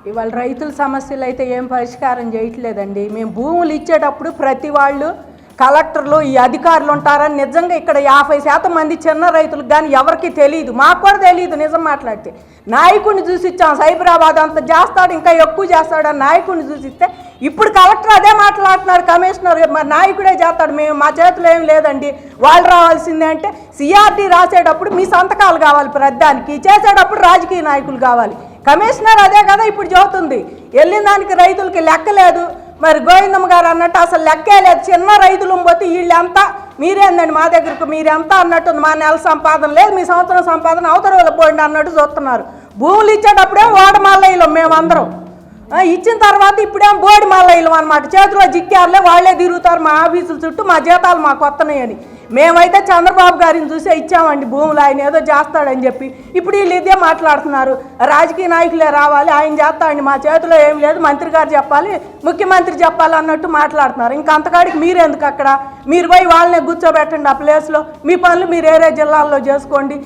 ఇవాళ రైతుల సమస్యలు అయితే ఏం పరిష్కారం చేయట్లేదండి. మేము భూములు ఇచ్చేటప్పుడు ప్రతి వాళ్ళు కలెక్టర్లు ఈ అధికారులు ఉంటారని నిజంగా ఇక్కడ 50% మంది చిన్న రైతులకు కానీ ఎవరికి తెలియదు, మాకు కూడా తెలియదు. నిజం మాట్లాడితే నాయకుడిని చూసి ఇచ్చాం, సైబరాబాద్ అంత చేస్తాడు ఇంకా ఎక్కువ చేస్తాడని నాయకుడిని చూసి ఇస్తే ఇప్పుడు కలెక్టర్ అదే మాట్లాడుతున్నారు, కమిషనర్ మరి నాయకుడే చేస్తాడు, మేము మా చేతిలో ఏం లేదండి, వాళ్ళు రావాల్సిందే అంటే సిఆర్డీ రాసేటప్పుడు మీ సంతకాలు కావాలి, ప్రతిదానికి చేసేటప్పుడు రాజకీయ నాయకులు కావాలి. కమిషనర్ అదే కదా ఇప్పుడు చెబుతుంది, వెళ్ళిన దానికి రైతులకి లెక్కలేదు. మరి గోవిందమ్మ గారు అన్నట్టు అసలు లెక్కే లేదు, చిన్న రైతులు పోతే వీళ్ళంతా మీరేందండి మా దగ్గరకు మీరెంత అన్నట్టు, మా నెల సంపాదన లేదు, మీ సంవత్సరం సంపాదన అవతల వాళ్ళు పోయింది అన్నట్టు చూస్తున్నారు. భూములు ఇచ్చేటప్పుడే ఓడమల్లయ్యలు మేమందరం, ఇచ్చిన తర్వాత ఇప్పుడేం బోడి మల్లయ్యలు అనమాట, చేతిలో జిక్కారులే వాళ్ళే తిరుగుతారు మా ఆఫీసుల చుట్టూ, మా జీతాలు మాకు వస్తున్నాయని. మేమైతే చంద్రబాబు గారిని చూసే ఇచ్చామండి భూములు, ఆయన ఏదో చేస్తాడని చెప్పి. ఇప్పుడు వీళ్ళు ఇదే మాట్లాడుతున్నారు, రాజకీయ నాయకులే రావాలి, ఆయన చేస్తాడండి, మా చేతిలో ఏం లేదు, మంత్రి గారు చెప్పాలి, ముఖ్యమంత్రి చెప్పాలి అన్నట్టు మాట్లాడుతున్నారు. ఇంకా అంతకాడికి మీరెందుకు అక్కడ, మీరు పోయి వాళ్ళనే కూర్చోబెట్టండి ఆ ప్లేస్లో, మీ పనులు మీరు ఏరే జిల్లాల్లో చేసుకోండి.